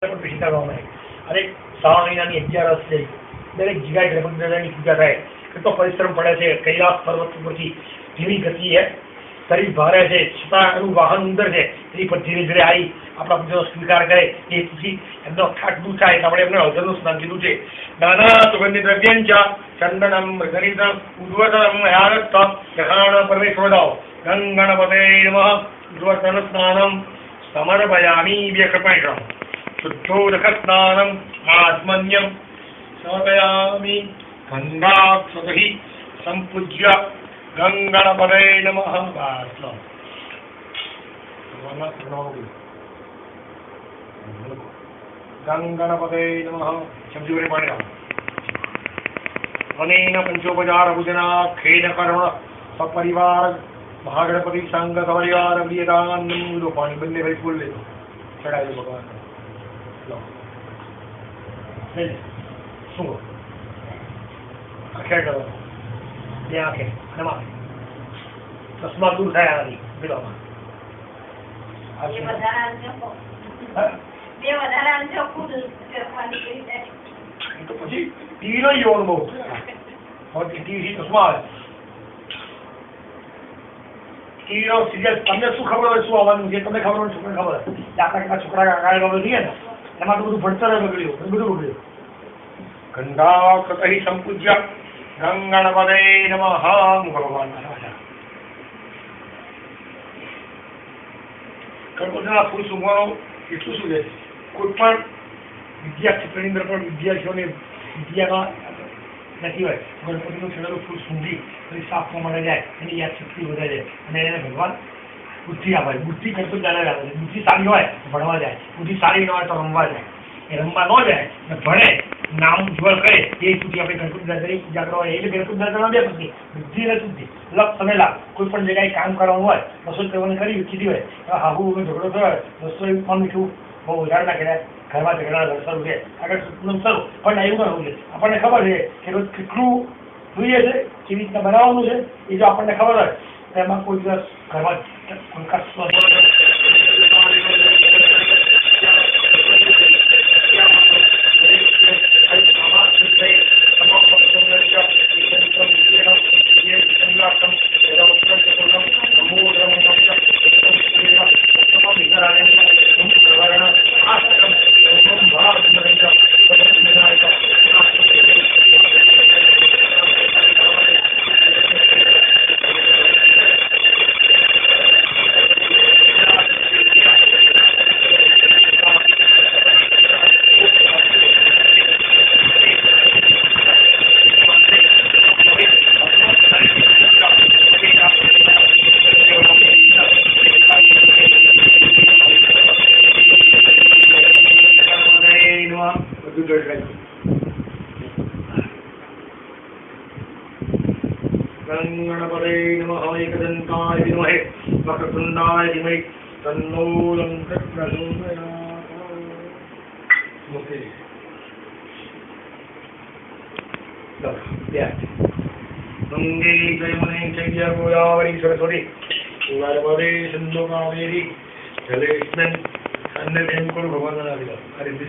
પણ પછી કરવામાં આવે. અને શ્રાવણ મહિનાની 11 છે, દરેક જગ્યાએ ગણપતિ દાદાની પૂજા થાય. કેટલો પરિશ્રમ પડે છે. કૈલાસ પર્વત ઉપરથી ધીમી ગતિએ શરીર ભારે છે, છતાં એનું વાહન ઉંદર છે, એની પર ધીરે ધીરે આવી આપણા પૂજાનો સ્વીકાર કરે. એ પછી એમનો ઠાટ દૂર થાય એટલે આપણે એમને અવધરનું સ્નાન કીધું છે. નાના સુગંધિ દ્રવ્યંચ ચંદનમ મૃગનિતમ ઉદ્વતમ યારત્ત ગ્રહાણ પરમેશ્વરદાવ ગંગણપતે નમઃ ઉદ્વતન સ્નાનમ સમર્પયામિ વ્યકૃપૈષમ શુદ્ધોદક સ્નાનમ આત્મન્યમ સમર્પયામિ ગંગાક્ષતહિ સંપૂજ્ય ગંગણપતે નમઃ. ગંગણપતે નમઃ. શબ્દોને પાણી આવો. અનેન પંચોપચાર પૂજના ખેદ કર્મ સપરિવાર મહાગણપતિ સંઘ સપરિવાર પ્રિયદાન લો. પાણી બંને ભાઈ ફૂલ લેજો, ચડાવી દો ભગવાન. શું ખેડ કરો બે આંખે નમા ચશ્મા દૂર થાય આનાથી પીવામાં. તો પછી ટીવી નો જોવાનું બહુ. ટીવી ચશ્મા આવે. ટીવી નો સિરિયલ તમને શું ખબર હોય શું આવવાનું છે તમને ખબર હોય, છોકરાને ખબર હોય. આપણા કેટલા છોકરા કાળે બાબત રહીએ ને એમાં તો બધું ભણતર બગડ્યું, બધું બગડ્યું. ગંગાકૃતૈ સંપૂજ્ય ગંગણપતે નમઃ. ભગવાન ગણપતિના ફૂલ સૂંઘવાનો એટલું શું છે, કોઈ પણ વિદ્યા ક્ષેત્રની અંદર પણ વિદ્યાર્થીઓને વિદ્યામાં નથી હોય ગણપતિનું છેલ્લું ફૂલ સૂંઘી પછી સાફમાં મળે જાય, એની યાદશક્તિ વધે છે અને એને ભગવાન બુદ્ધિ આપે. બુદ્ધિ ગણપતિ દાદા આપે છે. બુદ્ધિ સારી હોય તો ભણવા જાય, બુદ્ધિ સારી ન હોય તો રમવા જાય. એ રમવા ન જાય ને ભણે, નામ જ્વળ કરે, એ સુધી આપણે ગણપતિ દાદાની પૂજા કરવા હોય. એટલે ગણપતિ દાદામાં બે પછી બુદ્ધિ અને શુદ્ધિ લક્ષ સમય લાભ. કોઈ પણ જગ્યાએ કામ કરવાનું હોય, રસોઈ કરવાની કરી કીધી હોય, હાહુ ઝઘડો થયો હોય, રસોઈ પણ મીઠું બહુ વધારે ના કર્યા, ઘરમાં ઝઘડા શરૂ છે, આગળ શરૂ પણ એવું ના હોવું છે. આપણને ખબર છે કે રોજ કેટલું જોઈએ છે, કેવી રીતના બનાવવાનું છે, એ જો આપણને ખબર હોય તો એમાં કોઈ દિવસ ઘરમાં ગંગણપતે નમઃ. એકદંતાય વિદ્મહે વક્રતુંડાય ધીમહિ તન્નો દંતઃ પ્રચોદયાત્. ગંગે જયમુને ચૈત્ય ગોદાવરી સરસ્વતી નર્મદે સિંધુ કાવેરી જલેસ્મિન સન્નિધિં કુરુ. ભગવાન અરે બી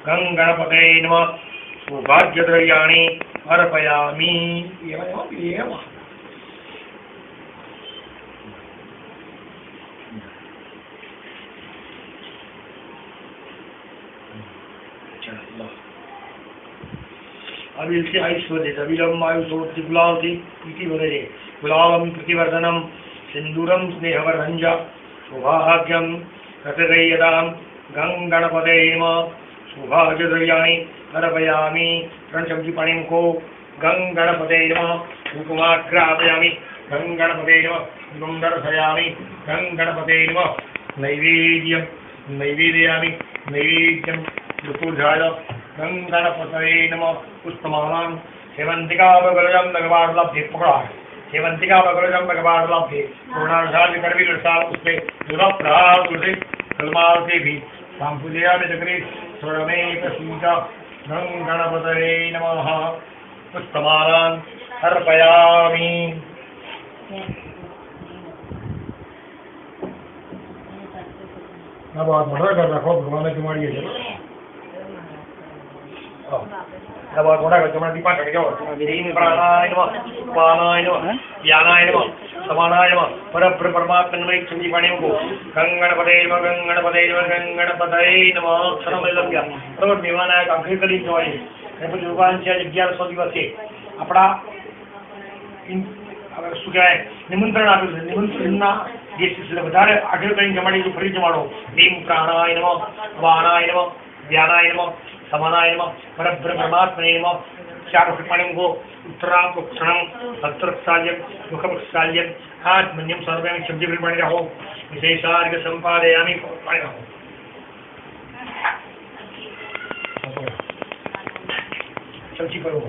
ગંગણપતે નમઃ. સૌભાગ્ય દ્રવ્યાણી અર્પયામિ. અબિલથી આયુષ વધે છે. અબિલમ આયુષોથી ગુલાબથી પ્રીતિ વધે છે. ગુલાબમ પ્રતિવર્ધનમ સિંદૂરમ સ્નેહવર્ધન ચ સૌભાગ્યમ રતદયદામ. ગંગણપતે નમઃ. સૌભાગ્ય દ્રવ્યાણી અર્પયામિ. 3 ચમચી પાણી મૂકો. ગંગણપતે નમઃ. કુંકુમાગ્રાપયામિ. ગંગણપતે નમઃ. ગુંદર્શયામિ. ગંગણપતે નમઃ. નૈવેદ્યમ નૈવેદયામિ. નૈવેદ્યમ ઋતુર્ધાય. ગંગણપતે નમઃ. પુષ્પમાલાં સેવંતિકા ગલજમ નગવાડલા ભેટ પકડા. सेवंतिका भगवतम भगवान पूर्णानुसार करवी लड़साल उसपे दुर्गा प्रहार तुलसी कलमाल से भी सांपुलिया में जगरी स्वरमे कसूचा गं गणपतये नमः पुष्पमालान् अर्पयामि। अब आप मोटा कर रखो भगवान की मारिए चलो अब आप मोटा कर तुम्हारा दीपा चढ़ जाओ ह्रीं प्राणाय नमः पानाय नमः ज्ञानाय नमः समानाय नमः परब्रह्म परमात्मन्मय चंडी पाणी को गंगणपतये नमः गंगणपतये नमः गंगणपतये नमः क्षणमलभ्य प्रवट विमानाय अग्रे कली जोई गणपति भगवान से 1100 દિવસે આપડા શું કહેવાય નિમંત્રણ આપ્યું છે નિમંત્રણના જે સિલસિલે વધારે આગળ કરીને જમાડી તો ફરી જમાડો ह्रीं प्राणाय नमः वाणाय नमः ज्ञानाय नमः समानाय नमः परब्रह्म परमात्मने नमः चार पाणी को उत्तराक्षणम हस्तरक्षाल्यम मुखपक्षाल्यम आत्मन्यम सर्वं शब्द पाणी रहो विशेषार्घ संपादयामि पाणी रहो चमची करो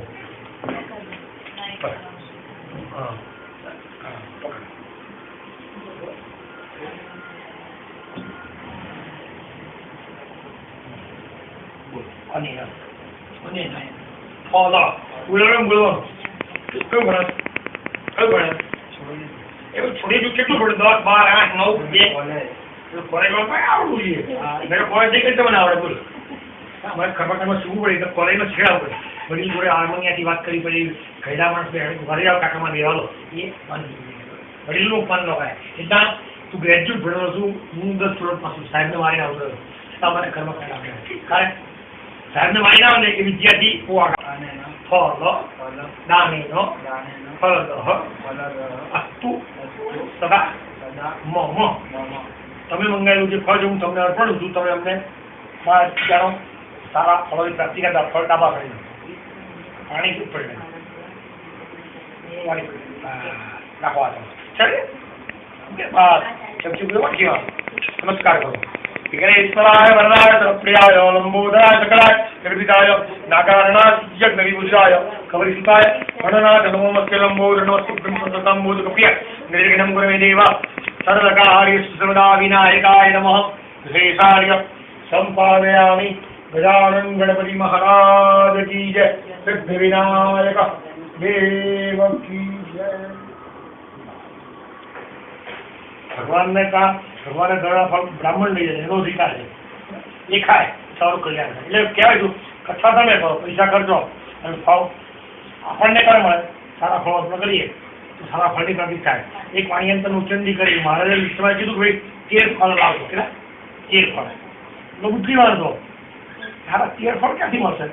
हाँ 아니야. 아니야. 나 우리랑 물론 그거는 એ છોડી કેટલું પડે 10 12 8 9 10 કોલેજમાં કઈ આવડું છે મેરે કોલેજ કે તમને આવડે બોલ મારે ખબર શું પડે તો કોલેજમાં છેડા પડે વડીલ જોડે હાર્મોનિયાથી વાત કરી પડી ઘરડા માણસ ઘરે આવ કાકામાં દેવાલો એ વડીલનું મન ન હોય એટલે તું ગ્રેજ્યુએટ ભણેલો છું હું 10 સ્ટુડન્ટ પાછું સાહેબને મારીને આવતો તમારે ઘરમાં કઈ આપે કારણ સાહેબને મારીને આવે ને એ વિદ્યાર્થી ફોલ દાનેનો ફલદહ અસ્તુ સદા મમ તમે મંગાવેલું જે ફળ હું તમને અર્પણ છું તમે અમને જાણો સારા ફળોની પ્રાપ્તિ કરતા ફળ ડાબા કરી પાણી ઉપર નાખવા ચાલે નમસ્કાર કરો विघ्नेश्वराय वरदाय प्रियाय लंबोदराय सकलाय निर्विदाय नागारणाय नविभूषाय कवरिसुताय गणनाथ नमोमस्ते लंबोदर नमस्ते ब्रह्मसततं बोधकप्रिय निर्विघ्नं गुरवे देव सर्वकार्य सर्वदा विनायकाय नमः विशेषार्घ्य संपादयामि। गजानन गणपति महाराज की जय। सिद्धि विनायक देव की जय। भगवान ने कहा ભગવાને ઘણા ફળ બ્રાહ્મણ લઈ જાય એનો અધિકાર છે એ ખાય સારું કલ્યાણ થાય એટલે કહેવાય છું કથા તમે કરો પૈસા ખર્ચો અને ફળ આપણને કરે મળે સારા ફળ આપણે કરીએ તો સારા ફળની પ્રાપ્તિ થાય। એક વાણિયંતર ઉચ્ચંદી કરી મહારાજે લિસ્ટમાં કીધું કે ભાઈ 13 ફળ લાવજો કેટલા 13 ફળ એટલે ઉઠી વાળતો સારા 13 ફળ ક્યાંથી મળશે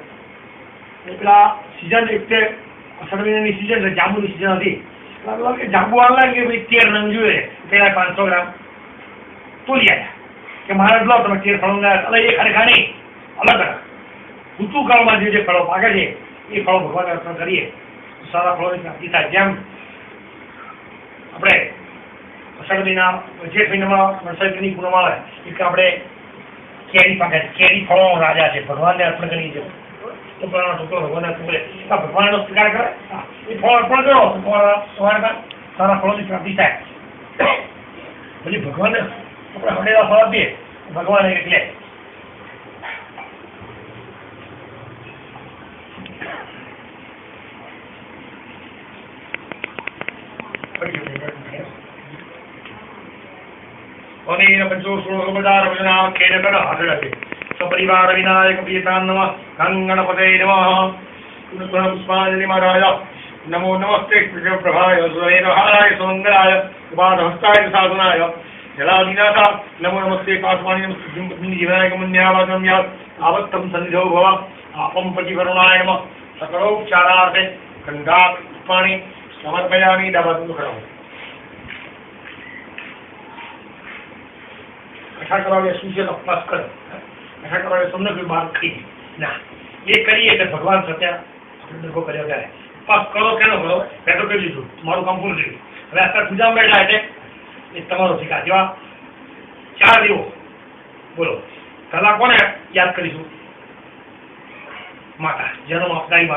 એ પેલા સિઝન એક તે અષાઢ મહિનાની સિઝન જાંબુની સિઝન હતી જાંબુ આવેલા કે ભાઈ 13 રંગ જોઈએ પેલા 500 ગ્રામ તોલી આવ્યા કે મહારાજ લો તમે 13 ફળો અલગ એ ખરેખર નહીં અલગ અલગ ઋતુકાળમાં જે ફળો પાકે છે એ ફળો ભગવાનને અર્પણ કરીએ સારા ફળોની પ્રાપ્તિ થાય। જેમ આપણે અષાઢ મહિના જેઠ મહિનામાં વરસાદની પૂનમ આવે એટલે આપણે કેરી પાકે કેરી ફળો રાજા છે ભગવાનને અર્પણ કરીએ છીએ તો ભગવાનને અર્પણ કરે ભગવાનનો સ્વીકાર કરે એ ફળ અર્પણ કરો તમારા સારા ફળોની પ્રાપ્તિ થાય। પછી ભગવાનને આપણે હળેલા ફળ આપીએ ભગવાન એટલે સપરિવાર વિનાયક પ્રિયતાન નમઃ ગંગણપતये નમઃ પુષ્પાંજલિ મહારાજ નમો નમસ્તે પ્રભાય સુરેન્દ્રહારાય સુંદરાય ઉપાધહસ્તાય સાધનાય जलादिनाथ नमो नमस्ते काशवाणी नमस्ते जीवनाय कमन्यावागम यात् आवत्तम संधो भव आपम प्रतिवरुणाय नमः सकलोपचारार्थे गंगा पुष्पाणि समर्पयामि। दावतु करो कथा करावे सूर्य तपस कर कथा करावे सुनने की बात खी ना ये करिए એટલે ભગવાન સત્ય આપણે દેખો કર્યો ત્યારે તપસ કરો કેનો કરો મેં તો કહી દીધું મારું કામ પૂરું થયું હવે અત્યારે પૂજામાં બેઠા એટલે એ તમારો શિકાર જેવા 4 દીવો બોલો કલા કોને યાદ કરીશું માતા જન્મ આપનારી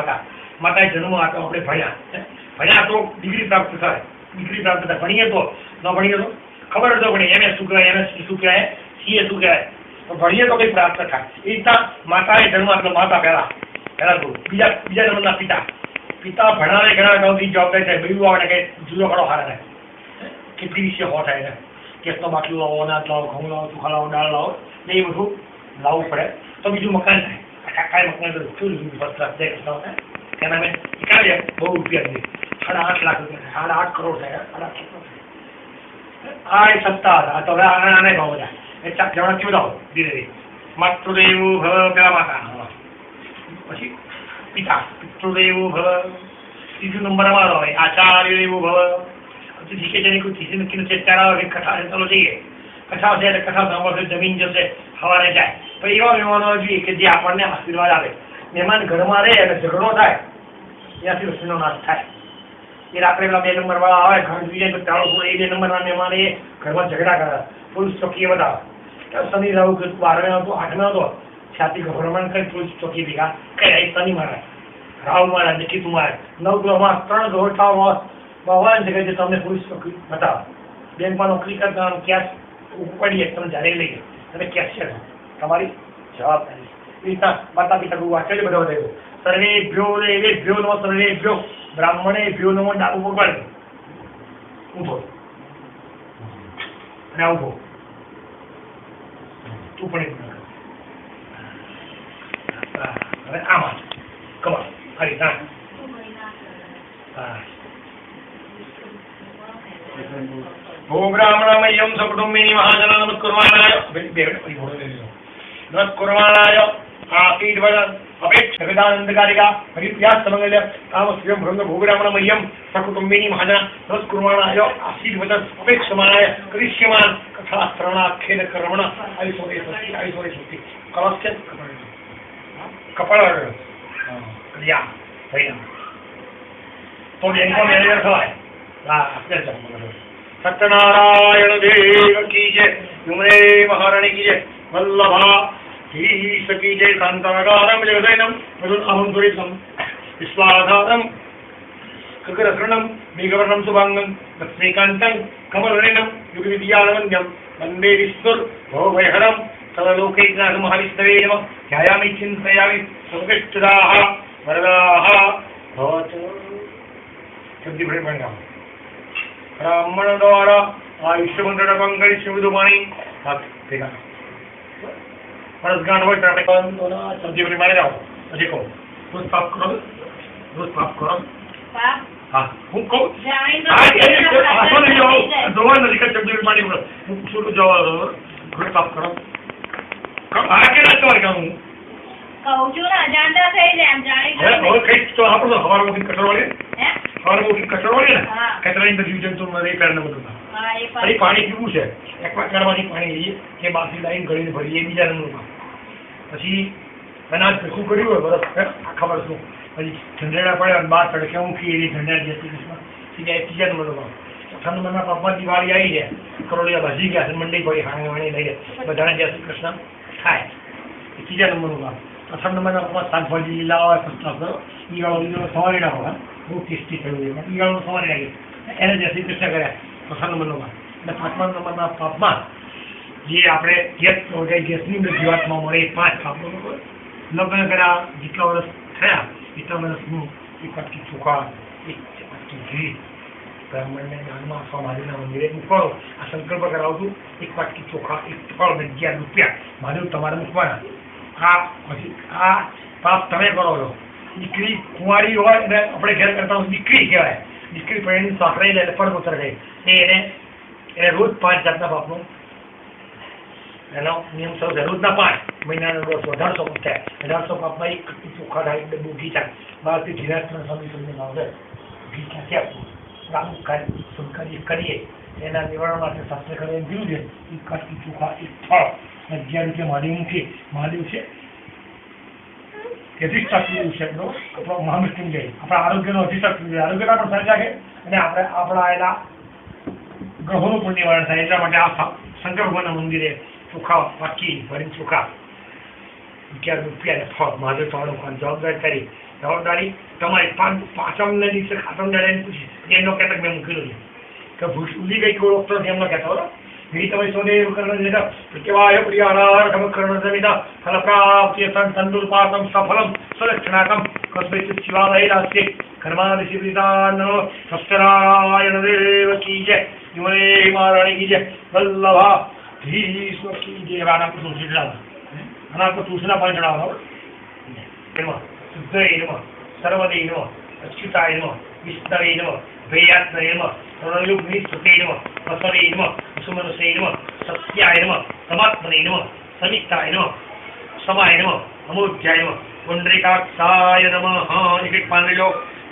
માતાએ જન્મ આપ્યો આપણે ભણ્યા ભણ્યા તો ડિગ્રી પ્રાપ્ત થાય, ભણીએ તો ન ભણીએ તો ખબર હતો પણ MS શું કહેવાય, MSc શું કહેવાય, CA શું કહેવાય, તો ભણીએ તો કંઈ પ્રાપ્ત થાય. એ રીતના માતાએ જન્મ આપેલો, માતા પહેલા તો બીજા નંબરના પિતા ભણાવે ઘણા અગાઉથી જવાબદારી થાય, બધું આવે કે જુદો ખરો હારે થાય, કેટલી વિશે હો થાય ને, ગેસનો બાટલો લાવો, અનાજ લાવો, ઘઉં લાવો, ચોખા લાવો, દાળ લાવો, એ બધું લાવવું પડે તો બીજું મકાન થાય. કાંઈ મકાન તો એના મેં નીકાળીએ બહુ રૂપિયા જોઈએ, 8.5 લાખ રૂપિયા, 8.5 કરોડ થાય, 8.5 કરોડ. આ એ સત્તા હતા, તો હવે આને ભાવ બધા એ જણા કેવું લાવો ધીરે ધીરે. માતૃદેવ ભવ પેલા માતા, પછી પિતા પિતૃદેવ ભવ, ત્રીજો નંબર અમારો હોય આચાર્ય દેવો ભવ. પછી કે જેની કોઈ ત્રીજી નક્કી નથી, ત્યારે કથા ચાલો જઈએ, કથા છે એટલે કથા સાંભળશે, જમીન જશે, સવારે જાય. પણ એવા મહેમાનો જોઈએ કે જે આપણને આશીર્વાદ આપે. મહેમાન ઘરમાં રહે અને ઝઘડો થાય ત્યાંથી રસોઈનો નાશ થાય. એ રાત્રે પેલા 2 નંબર વાળા આવે, ઘર જોઈ જાય તો ચાલો એ 2 નંબરના મહેમાન એ ઘરમાં ઝઘડા કરે, પોલીસ ચોકી બતાવે, શનિ રાહુ 12 હતો 8 હતો, છાતી ગભરામણ કરી પોલીસ ચોકી ભેગા કર્યા, શનિ મારે, રાહુ મારે, નિકિતું મારે, 9 ગ્રહમાં 3 ગ્રહો ભગવાન છે કે તમને પોલીસ ચોકી બતાવે. બેંકમાં નોકરી કરતા કેશ ઉપાડીએ તમે જાણે લઈએ, તમે કેશ છે તમારી જવાબદારી. એ રીતના માતા પિતા ગુરુ વાક્ય બધા વધાર્યું. સર્વેભ્યો દેવેભ્યો નમઃ સર્વેભ્યો બ્રાહ્મણેભ્યો નમઃ. ડાબુ પગ પાડે, ઊભો અને ઊભો, તું પણ હવે આમાં કમર હરી ના. ભો બ્રાહ્મણમયમ સકુટુંબિની મહાજના નમસ્કુર્વાણાય નમસ્કુર્વાણાય આસીદવદન અપેક્ષિતાનંદકારિકા હરિપ્રિયા સમંગલ્ય કામ સ્વયં ભ્રંગ ભો બ્રાહ્મણમયમ સકુટુંબિની મહાજના નમસ્કુર્વાણાય આસીદવદન અપેક્ષમાણાય કરિષ્યમાન કથાસ્ત્રણાખ્યેન કર્મણ આયુષોરે સ્વસ્તિ કલસ્ય કપાળ ક્રિયા ભૈયા તો બેંકો મેનેજર થવાય. સત્યનારાયણ દેવ કી જય, યુમરે મહારાણી કી જય, વલ્લભા ધીશ કી જય. શાંતાકારમ જગદૈનમ અહમ સુરેશમ વિશ્વાધારમ ગગરશરણમ મેઘવર્ણમ શુભાંગમ લક્ષ્મીકાંતં કમલનયનમ યુગવિદ્યાનવન્દ્યમ વંદે વિષ્ણુર ભવભયહરમ સર્વલોકૈકનાથ મહાવિષ્ણવે નમઃ. ધ્યાયામિ ચિંતયામિ સર્વેષ્ઠદાઃ વરદાઃ ભવતુ. શબ્દી ભણે પણ બ્રાહ્મણ દ્વારા આયુષ્ય મંત્ર પંકજ શિવદુમાણી હાથ ભેગા પરસગાંઠ હોય ત્યારે શબ્દી ભણી મારી જાઓ. પછી કહું રોજ પાપ કરો, રોજ પાપ કરો. હા હું કહું જોવા નથી કે શબ્દી પાણી હું શું જવા રોજ પાપ કરો. આ કે ના તમારે કહું કહું છું ને અજાણતા થઈ જાય એમ જાણી કઈ તો આપણો સવારમાં ઉઠીને કચરો વળે, સવારમાં ઉઠીને કચરો વળે ને કચરાની અંદર જીવજંતુ એ પેરને બધું પાણી પીવું છે, એક્વાગાર્ડમાંથી પાણી લઈએ કે બાકી લાઈન ગળીને ભરીએ બીજા નંબરમાં. પછી અનાજ ભેગું કર્યું હોય બરફ આખા વર્ષનું, પછી ઝંઝેડા પડે અને 12 તડકે ઊંઘી એવી ઝંઝેડા જય શ્રી કૃષ્ણ ત્રીજા નંબરમાં. ચોથા નંબરના પાપમાં દિવાળી આવી જાય, કરોડિયા ભાજી ગયા મંડી પડી ખાણી વાણી લઈ જાય, બધાને જય શ્રી કૃષ્ણ થાય. ત્રીજા નંબરનું કામ. પ્રથમ નંબરના પાપમાં શાકભાજી લીલા હોય સસ્તા કરો, ઈગાળો સવારે ના હોય, બહુ ટેસ્ટી થયું છે, ઈગાળો સવારે લાગે એને જય શ્રી કૃષ્ણ કર્યા પ્રથમ નંબરનું કામ. અને 5મા નંબરના પાપમાં જે આપણે ગેસની અંદર જીવાતમાં મળે એ 5 પાપનો લગ્ન કર્યા જેટલા વર્ષ થયા એટલા વર્ષનું એક વાટકી ચોખા, એક વાટકી ઘી બ્રાહ્મણને દાનમાં અથવા મહાદેવના મંદિરે મૂકવાનો. આ સંકલ્પ કરાવતું. એક વાટકી ચોખા, એક ફળ, 11 રૂપિયા મહાદેવ તમારે મૂકવાના. આ પછી આ પાપ તમે કરો છો. દીકરી કુંવારી હોય અને આપણે ઘેર કરતા હોય દીકરી કહેવાય, દીકરી પહેરીને સાંકળી લે પડમોતર ગઈ એને રોજ 5 જાતના પાપનો એનો નિયમ સૌ છે. રોજના 5 મહિનાનો રોજ 1800 થાય. 1800 પાપમાં એક ચોખા થાય, એક ડબ્બું ઘી થાય. બહારથી ધીરાજના સ્વામી સમજણ આવશે ઘી ક્યાંથી આપવું, રામ સુનકારી કરીએ એના નિવારણ માટે શાસ્ત્ર કરીને દીધું છે. એક કાટકી ચોખા, એક ફળ, 11 રૂપિયા મહાદેવ મૂકી. મહાદેવ છે અધિષ્ઠાત્રી છે આપણો મહામૃત્યુંજય, આપણા આરોગ્યનો અધિષ્ઠાત્રી, આરોગ્યના પણ સારી રાખે અને આપણે આપણા એના ગ્રહોનું પણ નિવારણ થાય. એટલા માટે આ શંકર ભગવાનના મંદિરે ચોખા વાટકી ભરીને ચોખા 11 રૂપિયા ફળ મહાદેવ તમારું જવાબદાર કરી જવાબદારી તમારી. પાંચમને દિવસે ખાતમ દાડાને પૂછી એમનો કહેતા મેં મૂકેલો છે કે ભૂલી ગઈ કોઈ ડોક્ટર એમનો કહેતા હતો ગીત વૈસોને કરણ જતા કેવાય પ્રિયારાર કરણ જમિતા ફલ પ્રાપ્તિ તંદુરપાતમ સફલમ સલક્ષણાકમ કસ્મૈ શિવાલય રાસ્તે કર્માદિશિવિદાન સત્યનારાયણ દેવ કી જય યુમરે મહારાણી કી જય વલ્લભા ધીશ્વર કી જય. આના પર તુલસી ચડાવવા આના પર તુલસીના પાન ચડાવવા એમાં શુદ્ધય નમઃ સર્વદે નમઃ અચ્યુતાય નમઃ વિષ્ણવે નમઃ વેયાત્મને નમઃ સર્વયુગ્નિ સુતે નમઃ વસવે નમઃ સુમનસે નમઃ સત્યાય નમઃ પરમાત્મને નમઃ સમિતાય નમઃ સમાય નમઃ અમોધ્યાય નમઃ પુંડરીકાક્ષાય નમઃ. એક પાન લો.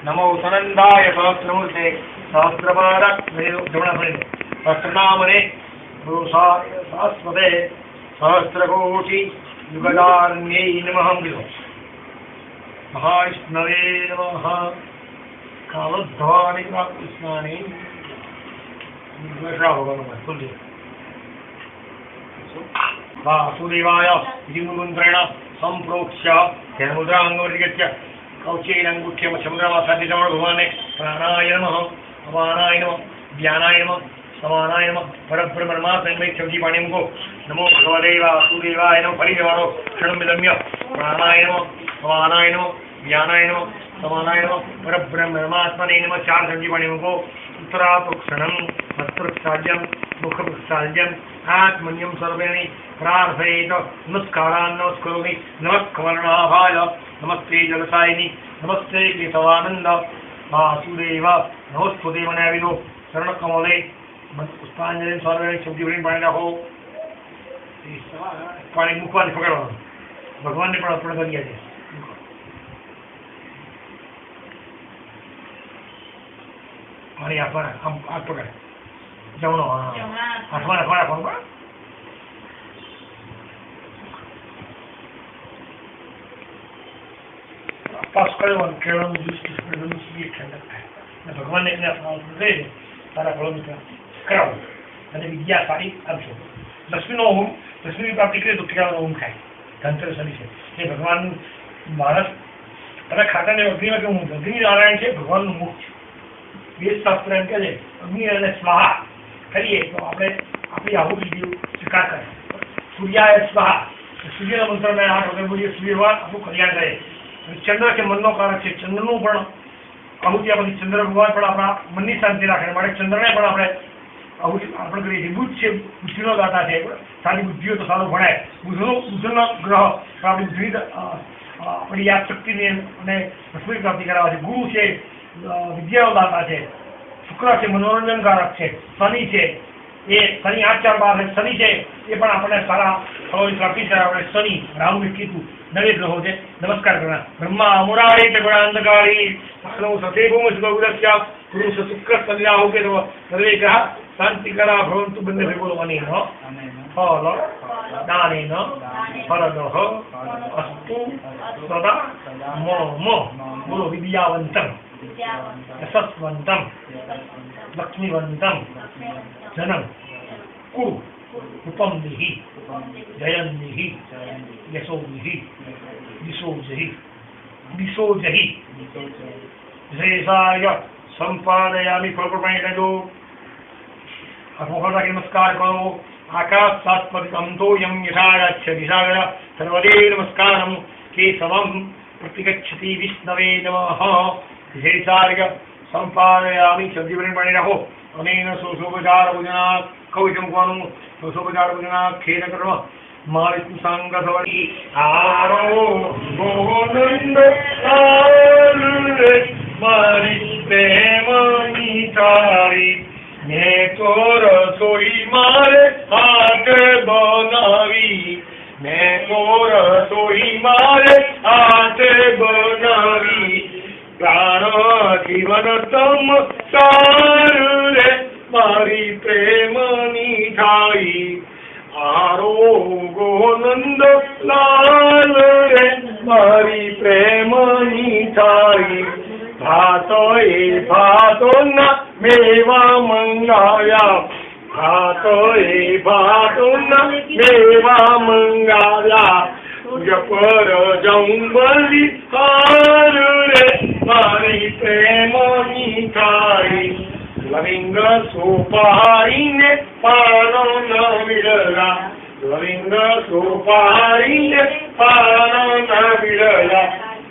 નમો સનંદાય સહસ્રમૂર્તે સહસ્રપાદક જમણા ફરીને સહસ્રનામને શાશ્વતે સહસ્રકોટિ યુગદારણ્યે નમઃ. કીધો મહાવિષ્ણવે નમઃ. કાલોદ્ધવાનિ કૃષ્ણાની વાસુદેવાય મંત્રેણ સંપ્રોક્ષ્ય ધ્યાનમુદ્રાંગોર્ગત્ય કૌચેનંગુઠ્યમ સમુદ્રમાસાથી જમણ ભગવાને પ્રાણાય નમઃ અપાનાય નમઃ જ્ઞાનાય નમઃ સમાનાય નમઃ પરબ્રહ્મણમાત્મૈ ચૌજી પાણી મૂકો. નમો ભગવતે વાસુદેવાય નમઃ. ફરી જવાનો ક્ષણ વિલમ્ય પ્રાણાય નમઃ સમાનાય નમઃ જ્ઞાનાય નમઃ સમાનાય નમઃ પરબ્રહ્મણમાત્મને નમઃ. ચાર ચમચી પાણી મૂકો. ઉત્તરાપક્ષણમ હસ્તૃક્ષાલ્યમ મુખપક્ષાલ્યમ આત્મન્યમ સર્વેણી પ્રાર્થયેત નમસ્કારાન નમસ્કરોમિ. નમઃ કમલનાભાય નમસ્તે જલસાયિની નમસ્તે કેશવાનંદ વાસુદેવ નમસ્તુતે. મને આવી દો શરણ કમલે પુષ્પાંજલિ સર્વેણી શબ્દી ભરીને પાણી નાખો. પાણી મૂકવાની પકડવાનું ભગવાનને પણ અર્પણ કરીએ છીએ. પાણી આપવાના આમ હાથ પકડે જમણો હાથમાં રાખવાનું પાસ કરવાનું કેળવાનું ઠંડક થાય ભગવાનને એને લઈને સારા ફળોની કરાવો અને વિદ્યા સારી આપશો. લક્ષ્મીનો હોમ લક્ષ્મીની પ્રાપ્તિ કરીએ તો કેળાનો હોમ થાય. ધનતેરસની છે એ ભગવાન માણસ અને ખાતાને અગ્નિમાં કેવું મુખ અગ્નિ નારાયણ છે ભગવાનનું મુખ છે. વેદશાસ્ત્ર એમ કહે છે અગ્નિ અને સ્વાહા કરીએ તો આપણે આપણી આહુતિ સ્વીકાર કરે. સૂર્યાય સ્વાહા સૂર્યના મંત્રને 8 વખત બોલીએ સૂર્યવાર આપણું કલ્યાણ કરે. ચંદ્ર છે મનનો કારક છે. ચંદ્રનું પણ આહુતિ આપણી ચંદ્ર ભગવાન પણ આપણા મનની શાંતિ રાખે માટે ચંદ્રને પણ આપણે આહુતિ અર્પણ કરીએ છીએ. બુધ છે બુદ્ધિનો દાતા છે. સારી બુદ્ધિ હોય તો સારું ભણાય. બુધનો ગ્રહ આપણી બુદ્ધિ આપણી યાદ શક્તિને અને લક્ષ્મી પ્રાપ્તિ કરાવે છે. ગુરુ છે વિદ્યાનો દાતા છે. શુક્ર છે મનોરંજનકારક છે. શનિ છે એ શનિ 8 4 12 શનિ છે એ પણ આપણને સારા ફળોની પ્રાપ્તિ કરાવે. શનિ રાહુ ને કેતુ નવે ગ્રહો છે. નમસ્કાર કરવા. બ્રહ્મા અમુરારી ગુણાંધકારી સતે ભૂમ સુગુદસ્ય ગુરુ શુક્ર સન્યાહો કે સર્વે ગ્રહ શાંતિકરા ભવંતુ બંને બોલો અનેન ફલ દાનેન ફલદઃ અસ્તુ સદા મમ બોલો વિદ્યાવંતમ યશસ્વંતમ લક્ષ્મીવંતમ જનમ કુરુ ઉપમ દેહી જયમ દેહી યશો દેહી દિશો જહી શ્રેષાય સંપાદયામિ. ફળપ્રમાણે કહેજો અમુક નમસ્કાર કરો. આકાશ સાત્પતિકમ તો યમ યથાગચ્છ દિશાગર સર્વદે નમસ્કારમ કેશવમ પ્રતિગચ્છતિ વિષ્ણવે નમઃ. વિશેષાર્ય સંપાદયામિ શબ્દી ભરીને પાણી રાખો. અનેન શોષોપચાર ભોજના કવિચ મૂકવાનું. શોષોપચાર ભોજના ખેર કરવા મારી સંગ થવાની આરો ગોવિંદ મારી પ્રેમની તારી મેં તો રસોઈ મારે હાથે બનાવી. મેં તો રસોઈ મારે હાથે બનાવી. પ્રાણ જીવન તમ સાર રે મારી પ્રેમની થાઈ. આરોગો નંદ લાલ રે મારી પ્રેમની થાઈ. ભાતો ના મેવા મંગાવ્યા. ભાતો ના મેવા મંગાવ્યા. પર જંબલી હાર મારી પ્રેમની થાળી લવિંગ સોપારીને પાનો ન વિરલા લવિંગ સોપારીને પાનો ન વિરલા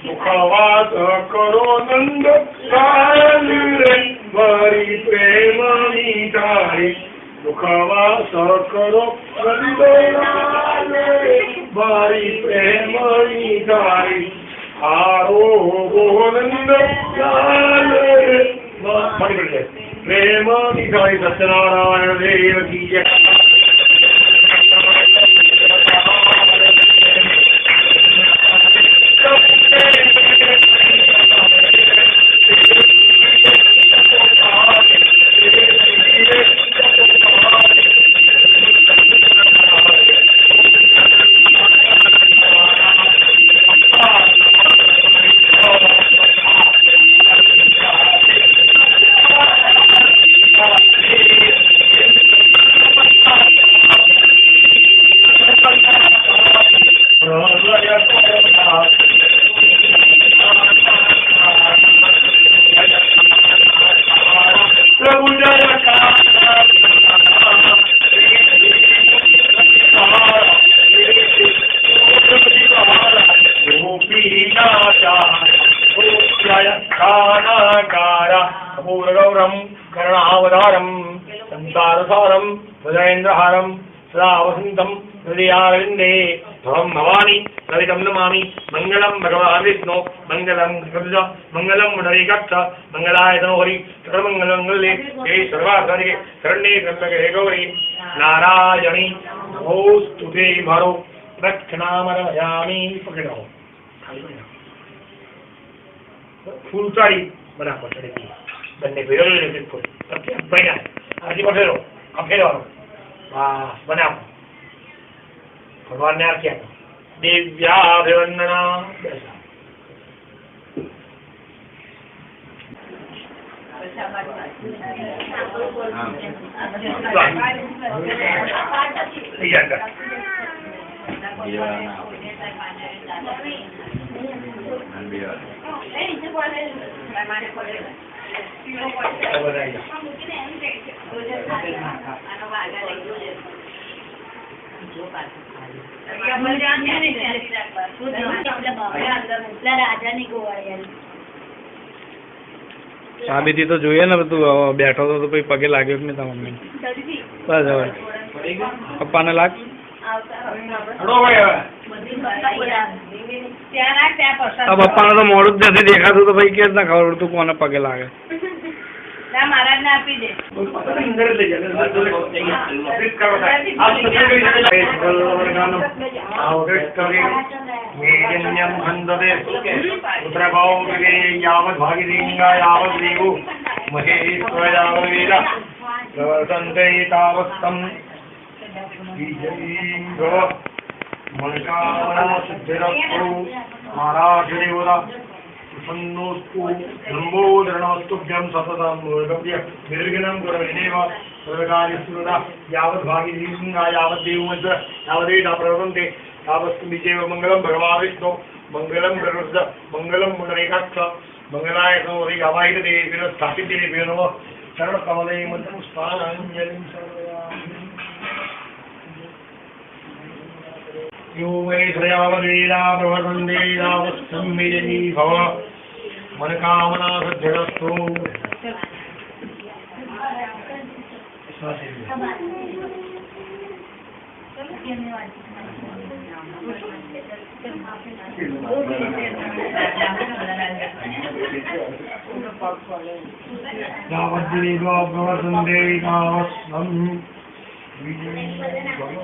મુખવાસ કરો નંદ લાલ રે મારી પ્રેમની થાળી મુખવાસ કરો નંદ લાલ રે મારી પ્રેમની થાળી હારો ગોનંદ લાલ રે પ્રેમની થાળી સત્યનારાયણ દેવ કી જય. कर्णावतारम संसारसारम हृदयेन्द्रहारम सदा वसंतम हृदयारविंदे भवम भवानी सवितम नमामि मंगलम भगवान् विष्णु मंगलम कृष्ण मंगलम मुंडरीकाक्ष मंगलाय तनोहरि सर्वमंगलमंगले हे सर्वार्थसाधिके शरण्ये त्र्यंबके गौरी नारायणी नमोस्तुते मारो दक्षिणामरयामी पकड़ो फूल उतारी बराबर चढ़ेगी બંને ભેરો બિલકુલ ભાઈ હજી પટેલો આ ફેરવાનો બસ બનાવો ભગવાનને આરતી આપો દિવ્યાભિવંદના સાબિતી તો જોઈએ ને તું બેઠો તો પછી પગે લાગ્યો કે નહીં તારા મમ્મી બસ હવે પપ્પાને લાગ પપ્પાને તો મોડું જ નથી દેખાતું તો ભાઈ કે ના ખબર તું કોને પગે લાગે મહારાજને આપી દે लंबोदरणस्तुभ्यं सततं मूर्धव्य निर्विघ्नं गुरविनेव सर्वकार्यस्वदा यावत् भागिनीङ्गा यावत् देवमन्त्र यावदेता प्रवर्तन्ते तावस्तु विजयव मङ्गलं भगवान् विष्णु मङ्गलं गरुड मङ्गलं मुण्डरीकाक्ष मङ्गलाय गौरी गवाहित देवी स्थापित देवी नमः चरणकमले मन्त्रपुष्पाञ्जलिं समर्पयामि यो वै श्रयावलीला प्रवर्तन्ते यावत्सं विजयी भव मनकामना सिद्धिरस्तु यावद्देवा प्रवर्तन्ते तावत्सं विजयी भव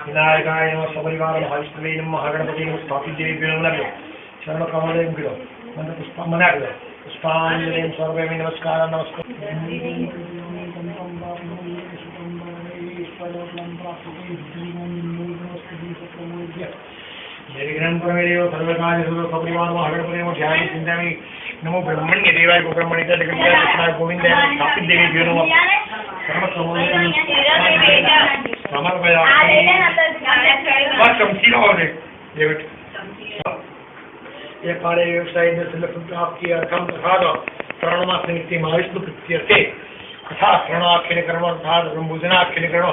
विनायकाय नमः सपरिवार भाविष्टवे नमः गणपति स्थापित देवी नमः शरण कमले गिरो मंत्र पुष्प मना गिरो पुष्पांजलि सर्वे नमस्कार नमस्कार नमो ब्रह्मण्य देवाय गोब्रह्मणिकाय जगन्नाथ गोविंदाय स्थापित देवी नमः ये काले व्यवसाय प्राप्ति अर्थम तथा श्रवणमास निमित्ते महाविष्णु प्रीत्यर्थे तथा श्रवणाख्यन कर्म अर्थात ब्रह्मभोजनाख्यन कर्म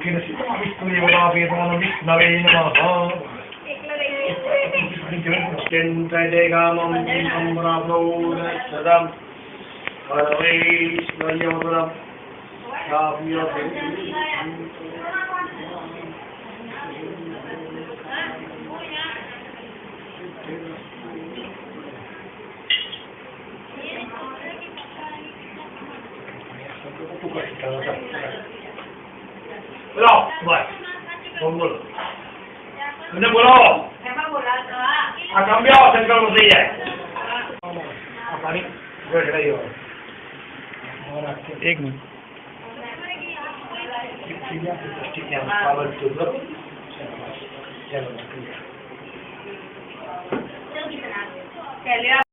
किन विष्णुदेवता वेदोन विष्णवे नमः चिन्तयेगामं सम्भ्राप्नौ सदं परमेश्वर्यमतुलं बोलो बस बोलो तुमने बोलो काम भी आओ संकल्प हो सही है पानी बैठ रही हो एक मिनट चलिए